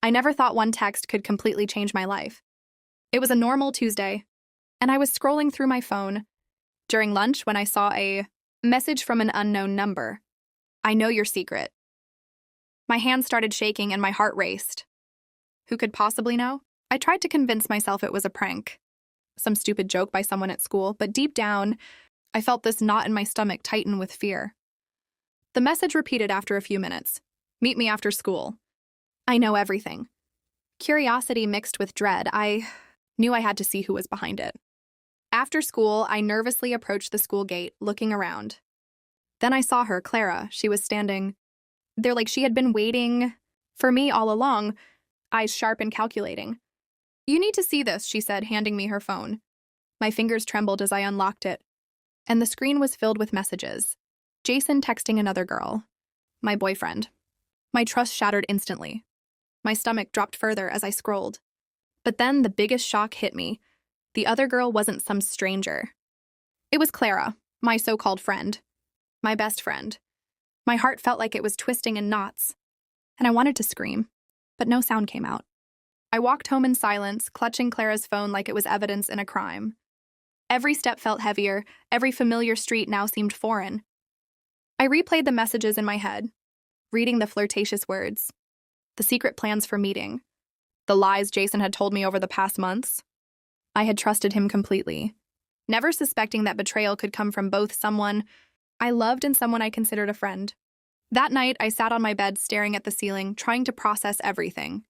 I never thought one text could completely change my life. It was a normal Tuesday, and I was scrolling through my phone during lunch when I saw a message from an unknown number. "I know your secret." My hands started shaking and my heart raced. Who could possibly know? I tried to convince myself it was a prank, some stupid joke by someone at school, but deep down, I felt this knot in my stomach tighten with fear. The message repeated after a few minutes. "Meet me after school. I know everything." Curiosity mixed with dread, I knew I had to see who was behind it. After school, I nervously approached the school gate, looking around. Then I saw her, Clara. She was standing there like she had been waiting for me all along, eyes sharp and calculating. "You need to see this," she said, handing me her phone. My fingers trembled as I unlocked it, and the screen was filled with messages. Jason texting another girl. My boyfriend. My trust shattered instantly. My stomach dropped further as I scrolled. But then the biggest shock hit me. The other girl wasn't some stranger. It was Clara, my so-called friend. My best friend. My heart felt like it was twisting in knots, and I wanted to scream, but no sound came out. I walked home in silence, clutching Clara's phone like it was evidence in a crime. Every step felt heavier, every familiar street now seemed foreign. I replayed the messages in my head, reading the flirtatious words, the secret plans for meeting, the lies Jason had told me over the past months. I had trusted him completely, never suspecting that betrayal could come from both someone I loved and someone I considered a friend. That night, I sat on my bed staring at the ceiling, trying to process everything.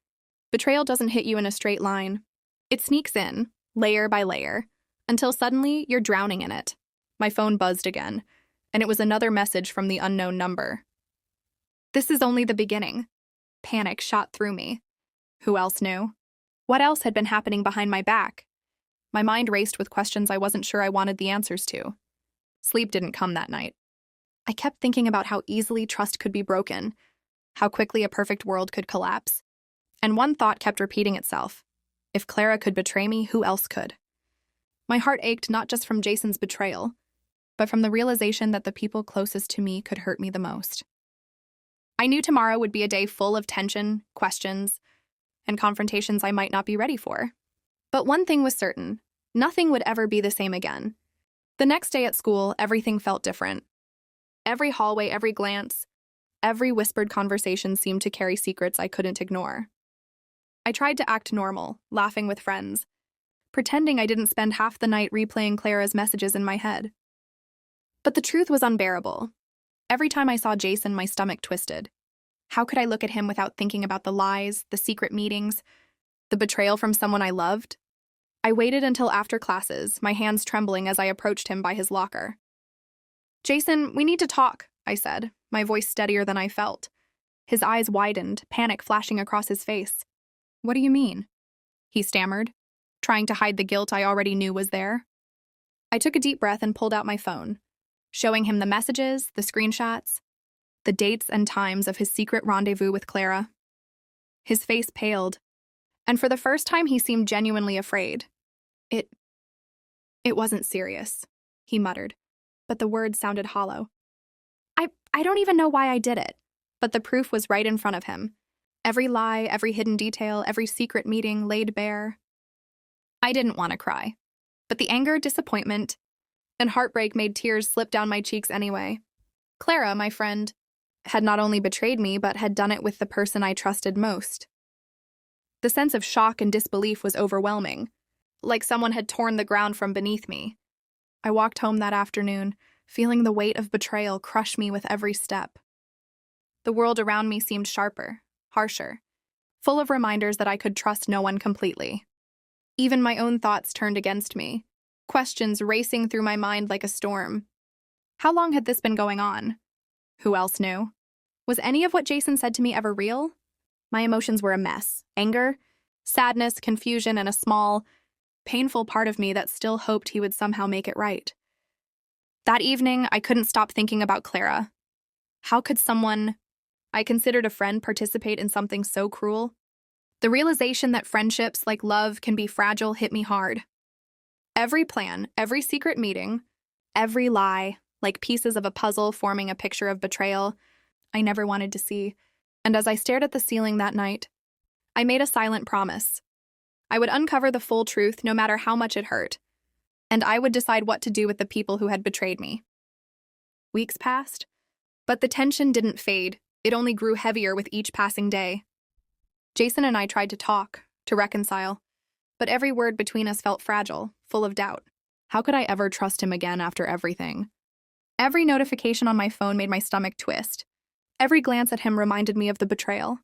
Betrayal doesn't hit you in a straight line. It sneaks in, layer by layer, until suddenly you're drowning in it. My phone buzzed again, and it was another message from the unknown number. This is only the beginning. Panic shot through me. Who else knew? What else had been happening behind my back? My mind raced with questions I wasn't sure I wanted the answers to. Sleep didn't come that night. I kept thinking about how easily trust could be broken, how quickly a perfect world could collapse. And one thought kept repeating itself. If Clara could betray me, who else could? My heart ached not just from Jason's betrayal, but from the realization that the people closest to me could hurt me the most. I knew tomorrow would be a day full of tension, questions, and confrontations I might not be ready for. But one thing was certain, nothing would ever be the same again. The next day at school, everything felt different. Every hallway, every glance, every whispered conversation seemed to carry secrets I couldn't ignore. I tried to act normal, laughing with friends, pretending I didn't spend half the night replaying Clara's messages in my head. But the truth was unbearable. Every time I saw Jason, my stomach twisted. How could I look at him without thinking about the lies, the secret meetings, the betrayal from someone I loved? I waited until after classes, my hands trembling as I approached him by his locker. "Jason, we need to talk," I said, my voice steadier than I felt. His eyes widened, panic flashing across his face. "What do you mean?" he stammered, trying to hide the guilt I already knew was there. I took a deep breath and pulled out my phone, showing him the messages, the screenshots, the dates and times of his secret rendezvous with Clara. His face paled, and for the first time he seemed genuinely afraid. It wasn't serious," he muttered, but the words sounded hollow. I don't even know why I did it, but the proof was right in front of him. Every lie, every hidden detail, every secret meeting laid bare. I didn't want to cry, but the anger, disappointment, and heartbreak made tears slip down my cheeks anyway. Clara, my friend, had not only betrayed me, but had done it with the person I trusted most. The sense of shock and disbelief was overwhelming, like someone had torn the ground from beneath me. I walked home that afternoon, feeling the weight of betrayal crush me with every step. The world around me seemed sharper, harsher, full of reminders that I could trust no one completely. Even my own thoughts turned against me, questions racing through my mind like a storm. How long had this been going on? Who else knew? Was any of what Jason said to me ever real? My emotions were a mess. Anger, sadness, confusion, and a small, painful part of me that still hoped he would somehow make it right. That evening, I couldn't stop thinking about Clara. How could someone I considered a friend participate in something so cruel? The realization that friendships, like love, can be fragile hit me hard. Every plan, every secret meeting, every lie, like pieces of a puzzle forming a picture of betrayal I never wanted to see. And as I stared at the ceiling that night, I made a silent promise. I would uncover the full truth no matter how much it hurt, and I would decide what to do with the people who had betrayed me. Weeks passed, but the tension didn't fade. It only grew heavier with each passing day. Jason and I tried to talk, to reconcile, but every word between us felt fragile, full of doubt. How could I ever trust him again after everything? Every notification on my phone made my stomach twist. Every glance at him reminded me of the betrayal.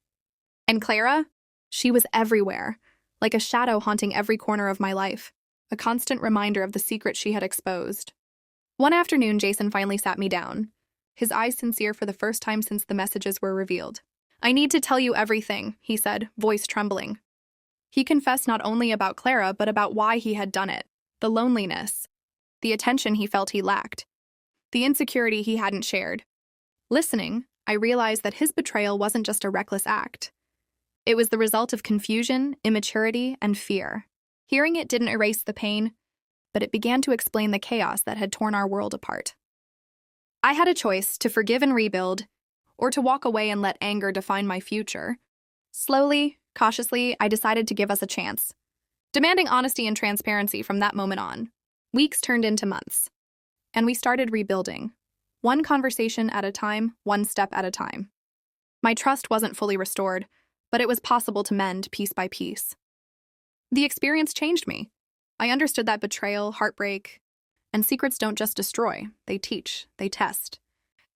And Clara? She was everywhere, like a shadow haunting every corner of my life, a constant reminder of the secret she had exposed. One afternoon, Jason finally sat me down, his eyes sincere for the first time since the messages were revealed. "I need to tell you everything," he said, voice trembling. He confessed not only about Clara, but about why he had done it, the loneliness, the attention he felt he lacked, the insecurity he hadn't shared. Listening, I realized that his betrayal wasn't just a reckless act. It was the result of confusion, immaturity, and fear. Hearing it didn't erase the pain, but it began to explain the chaos that had torn our world apart. I had a choice to forgive and rebuild, or to walk away and let anger define my future. Slowly, cautiously, I decided to give us a chance, demanding honesty and transparency from that moment on. Weeks turned into months, and we started rebuilding. One conversation at a time, one step at a time. My trust wasn't fully restored, but it was possible to mend piece by piece. The experience changed me. I understood that betrayal, heartbreak, and secrets don't just destroy, they teach, they test,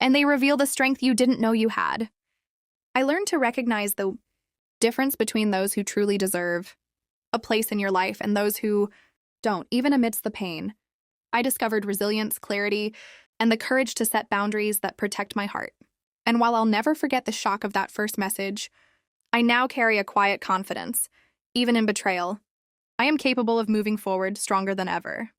and they reveal the strength you didn't know you had. I learned to recognize the difference between those who truly deserve a place in your life and those who don't, even amidst the pain. I discovered resilience, clarity, and the courage to set boundaries that protect my heart. And while I'll never forget the shock of that first message, I now carry a quiet confidence. Even in betrayal, I am capable of moving forward stronger than ever.